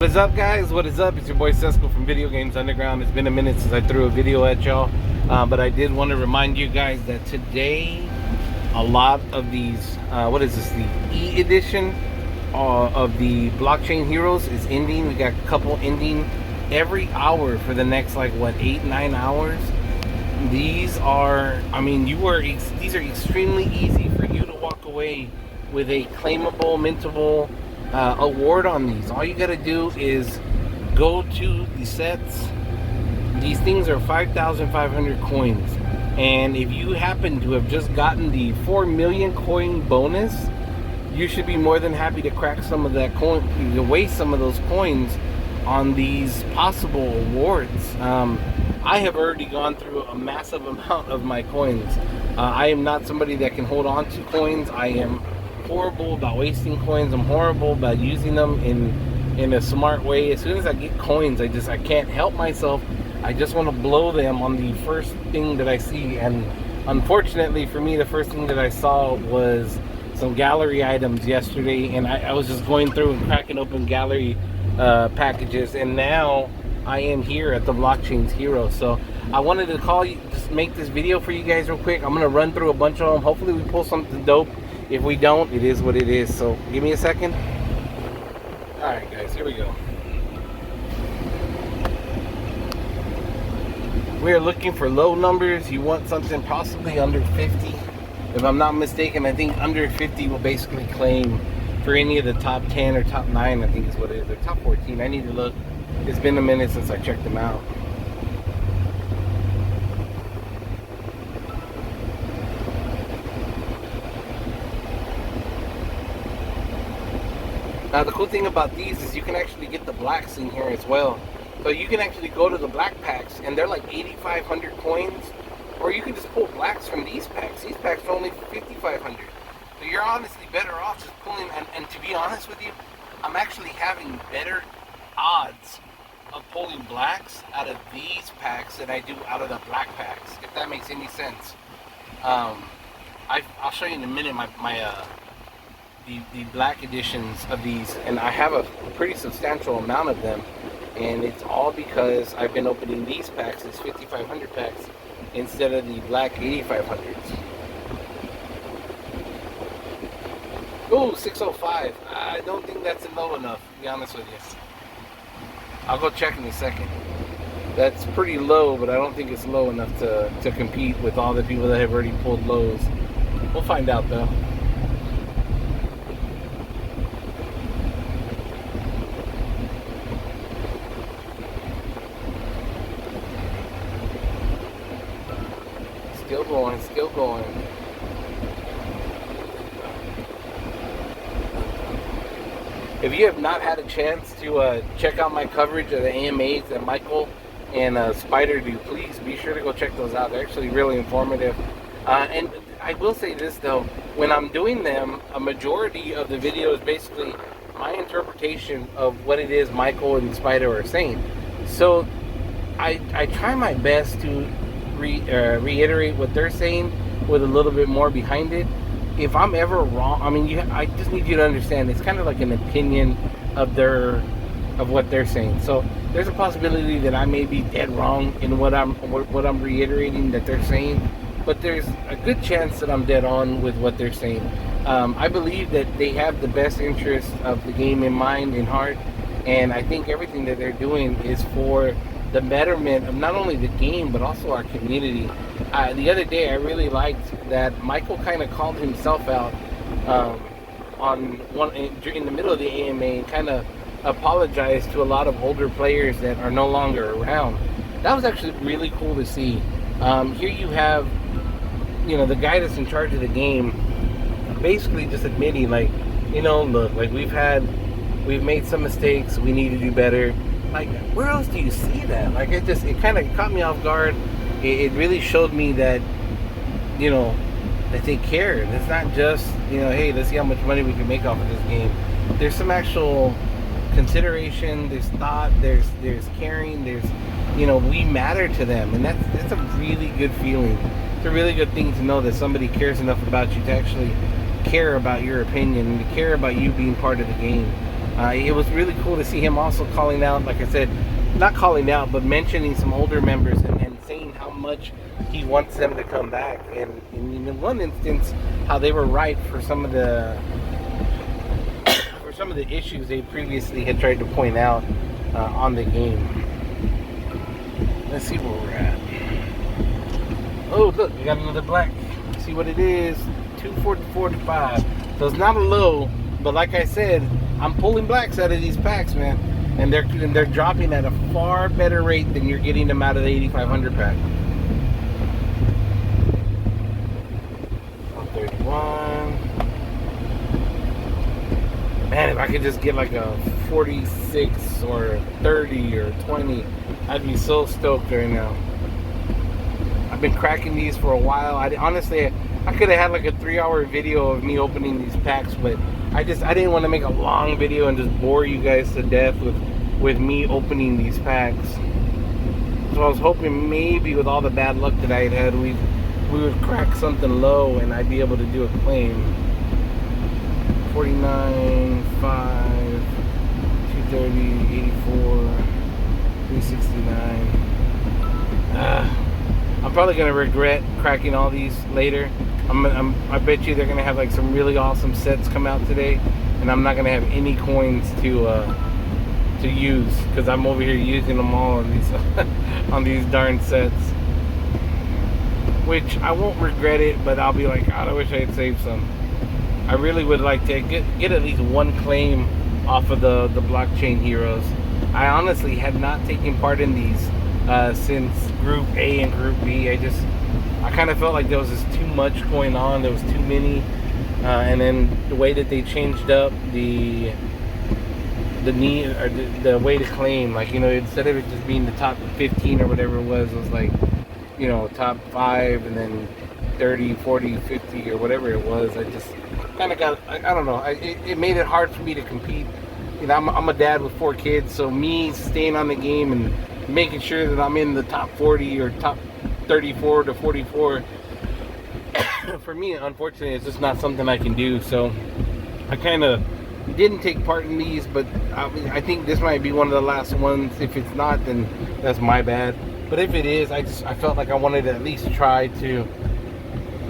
What is up, guys? What is up? It's your boy Cesco from Video Games Underground. It's been a minute since I threw a video at y'all, but I did want to remind you guys that today a lot of these what is this, the E edition of the blockchain heroes is ending. We got a couple ending every hour for the next, like, what, 8-9 hours. These are, I mean, these are extremely easy for you to walk away with a claimable, mintable award on these. All you gotta do is go to the sets. These things are 5,500 coins, and if you happen to have just gotten the 4 million coin bonus, you should be more than happy to crack some of that coin. You can waste some of those coins on these possible awards. I have already gone through a massive amount of my coins. I am not somebody that can hold on to coins. I am horrible about wasting coins. I'm horrible about using them in a smart way. As soon as I get coins, I can't help myself. I just want to blow them on the first thing that I see. And unfortunately for me, the first thing that I saw was some gallery items yesterday, and I was just going through and cracking open gallery packages, and now I am here at the blockchain's hero. So I wanted to call you, just make this video for you guys real quick. I'm gonna run through a bunch of them. Hopefully we pull something dope. If we don't, it is what it is. So give me a second. All right, guys, here we go. We're looking for low numbers. You want something possibly under 50. If I'm not mistaken, I think under 50 will basically claim for any of the top 10 or top 9, I think is what it is, or top 14. I need to look. It's been a minute since I checked them out. Now the cool thing about these is you can actually get the blacks in here as well. So you can actually go to the black packs, and they're like 8,500 coins. Or you can just pull blacks from these packs. These packs are only 5,500. So you're honestly better off just pulling, and to be honest with you, I'm actually having better odds of pulling blacks out of these packs than I do out of the black packs, if that makes any sense. I'll show you in a minute the black editions of these, and I have a pretty substantial amount of them, and it's all because I've been opening these packs, these 5,500 packs, instead of the black 8,500s. Oh, 605. I don't think that's low enough, to be honest with you. I'll go check in a second. That's pretty low, but I don't think it's low enough to compete with all the people that have already pulled lows. We'll find out, though. Still going, still going. If you have not had a chance to check out my coverage of the AMAs that Michael and Spider do, please be sure to go check those out. They're actually really informative. And I will say this, though, when I'm doing them, a majority of the video is basically my interpretation of what it is Michael and Spider are saying. So I try my best to reiterate what they're saying with a little bit more behind it. If I'm ever wrong, I mean, I just need you to understand it's kind of like an opinion of what they're saying. So there's a possibility that I may be dead wrong in what I'm reiterating that they're saying, but there's a good chance that I'm dead on with what they're saying. I believe that they have the best interest of the game in mind, in heart, and I think everything that they're doing is for the betterment of not only the game but also our community. The other day I really liked that Michael kind of called himself out in the middle of the AMA and kind of apologized to a lot of older players that are no longer around. That was actually really cool to see. Here you have, the guy that's in charge of the game basically just admitting, like, look, like, we've made some mistakes, we need to do better. Like, where else do you see that? Like, it kind of caught me off guard. It really showed me that, that they care. And it's not just, hey, let's see how much money we can make off of this game. There's some actual consideration, there's thought, there's caring, there's, we matter to them. And that's a really good feeling. It's a really good thing to know that somebody cares enough about you to actually care about your opinion and to care about you being part of the game. It was really cool to see him also calling out, like I said, not calling out, but mentioning some older members and saying how much he wants them to come back. And in one instance, how they were right for some of the issues they previously had tried to point out on the game. Let's see where we're at. Oh, look, we got another black. Let's see what it is. 244.5. So it's not a low, but like I said, I'm pulling blacks out of these packs, man, and they're dropping at a far better rate than you're getting them out of the 8500 pack. 131. Man, if I could just get like a 46 or 30 or 20, I'd be so stoked right now. I've been cracking these for a while. Honestly, I could have had like a 3-hour video of me opening these packs, but I didn't want to make a long video and just bore you guys to death with me opening these packs. So I was hoping maybe with all the bad luck that I had, we would crack something low and I'd be able to do a claim. 49, 5, 230, 84, 369. I'm probably gonna regret cracking all these later. I bet you they're gonna have like some really awesome sets come out today, and I'm not gonna have any coins to use because I'm over here using them all on these on these darn sets. Which I won't regret it, but I'll be like, God, I wish I had saved some. I really would like to get at least one claim off of the blockchain heroes. I honestly had not taken part in these since Group A and Group B. I kind of felt like there was just too much going on. There was too many, and then the way that they changed up the need or the way to claim, like, you know, instead of it just being the top 15 or whatever it was like, you know, top 5 and then 30, 40, 50 or whatever it was. I just kind of got, I don't know, it made it hard for me to compete. You know, I'm a dad with 4 kids, so me staying on the game and making sure that I'm in the top 40 or top 34 to 44, for me, unfortunately, it's just not something I can do. So I kind of didn't take part in these, but I think this might be one of the last ones. If it's not, then that's my bad. But if it is, I felt like I wanted to at least try to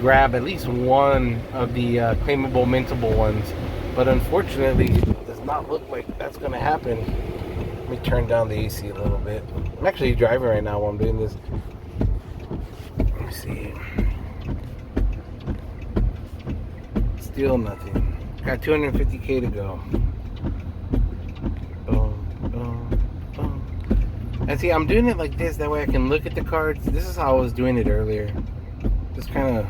grab at least one of the claimable mintable ones. But unfortunately, it does not look like that's going to happen. Let me turn down the AC a little bit. I'm actually driving right now while I'm doing this. Let me see. Still nothing. Got 250K to go. Boom, boom, boom. And see, I'm doing it like this. That way I can look at the cards. This is how I was doing it earlier. Just kind of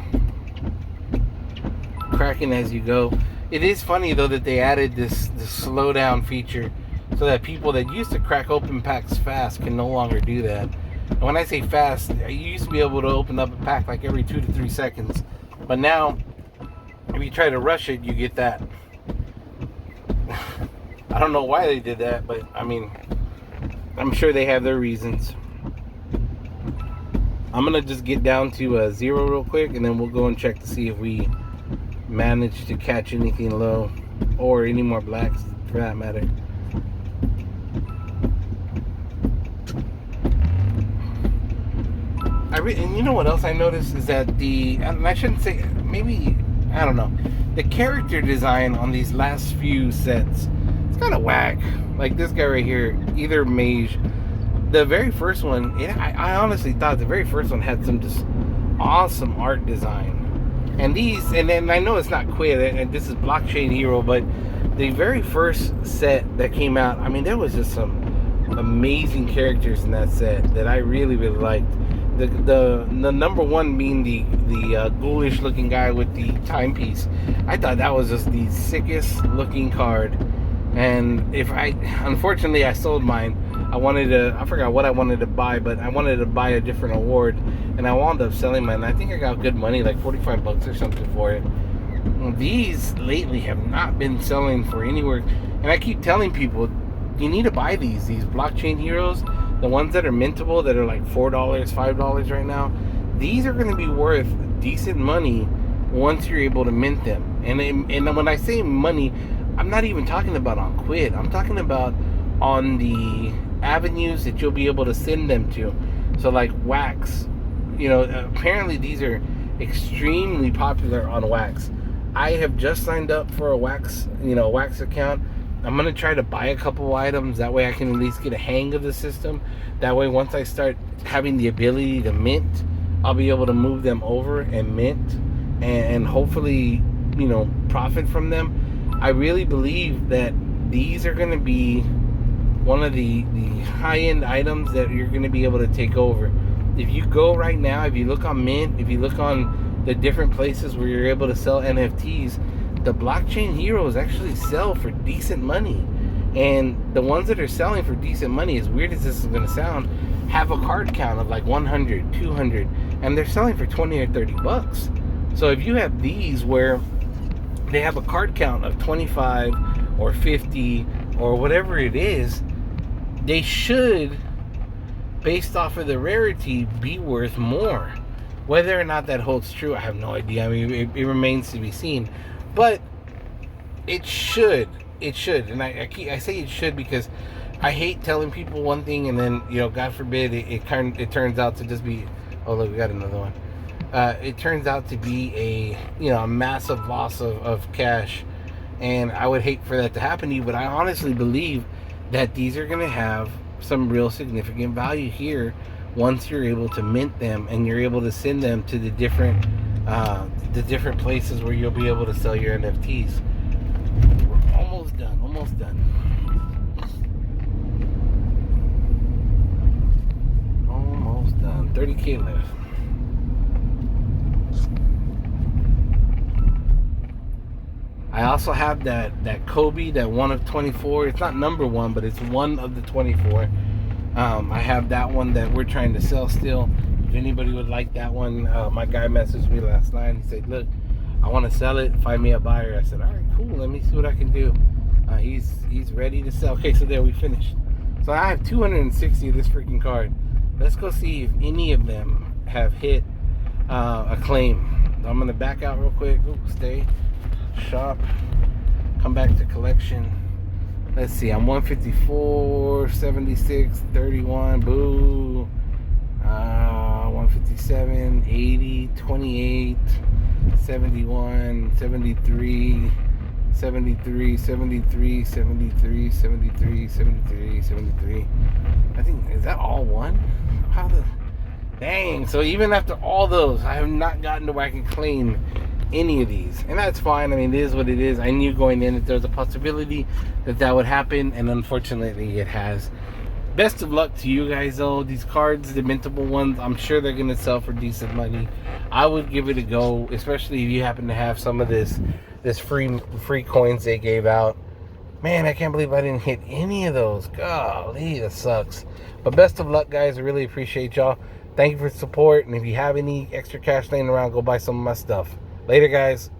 cracking as you go. It is funny though that they added this slow down feature so that people that used to crack open packs fast can no longer do that. And when I say fast, you used to be able to open up a pack like every 2 to 3 seconds. But now, if you try to rush it, you get that. I don't know why they did that, but I mean, I'm sure they have their reasons. I'm gonna just get down to 0 real quick, and then we'll go and check to see if we manage to catch anything low or any more blacks for that matter. And you know what else I noticed is that and I shouldn't say, maybe, I don't know, the character design on these last few sets, it's kind of whack. Like this guy right here, either mage. The very first one, I honestly thought the very first one had some just awesome art design. And then I know it's not Quidd, and this is Blockchain Hero, but the very first set that came out, I mean, there was just some amazing characters in that set that I really, really liked. The number one being the ghoulish looking guy with the timepiece. I thought that was just the sickest looking card. And unfortunately I sold mine. I forgot what I wanted to buy, but I wanted to buy a different award, and I wound up selling mine. I think I got good money, like 45 bucks or something for it. These lately have not been selling for anywhere, and I keep telling people, you need to buy these blockchain heroes, the ones that are mintable, that are like $4, $5 right now. These are going to be worth decent money once you're able to mint them. And when I say money, I'm not even talking about on Quidd. I'm talking about on the avenues that you'll be able to send them to. So like Wax, apparently these are extremely popular on Wax. I have just signed up for a Wax, Wax account. I'm going to try to buy a couple items. That way I can at least get a hang of the system. That way once I start having the ability to mint, I'll be able to move them over and mint and hopefully, profit from them. I really believe that these are going to be one of the high-end items that you're going to be able to take over. If you go right now, if you look on Mint, if you look on the different places where you're able to sell NFTs, the blockchain heroes actually sell for decent money. And the ones that are selling for decent money, as weird as this is going to sound, have a card count of like 100, 200, and they're selling for 20 or 30 bucks. So if you have these where they have a card count of 25 or 50 or whatever it is, they should, based off of the rarity, be worth more. Whether or not that holds true, I have no idea. I mean, it remains to be seen. But it should. And I say it should because I hate telling people one thing and then, God forbid, it turns out to just be, oh, look, we got another one. It turns out to be a massive loss of cash. And I would hate for that to happen to you, but I honestly believe that these are going to have some real significant value here once you're able to mint them and you're able to send them to the different places where you'll be able to sell your NFTs. We're almost done. 30K left. I also have that Kobe, that one of 24. It's not number one, but it's one of the 24. I have that one that we're trying to sell still. If anybody would like that one, my guy messaged me last night. He said, look, I want to sell it. Find me a buyer. I said, all right, cool. Let me see what I can do. He's ready to sell. Okay, so there we finished. So I have 260 of this freaking card. Let's go see if any of them have hit a claim. I'm going to back out real quick. Ooh, stay. Shop. Come back to collection. Let's see. I'm 154, 76, 31. Boo. 157, 80, 28, 71, 73, 73, 73, 73, 73, 73, 73. I think, is that all one? How the... Dang. So even after all those, I have not gotten to where I can claim any of these. And that's fine. I mean, it is what it is. I knew going in that there was a possibility that would happen, and unfortunately it has. Best of luck to you guys, though. These cards, the mintable ones, I'm sure they're going to sell for decent money. I would give it a go, especially if you happen to have some of this free coins they gave out. Man, I can't believe I didn't hit any of those. Golly, that sucks. But best of luck, guys. I really appreciate y'all. Thank you for the support. And if you have any extra cash laying around, go buy some of my stuff. Later, guys.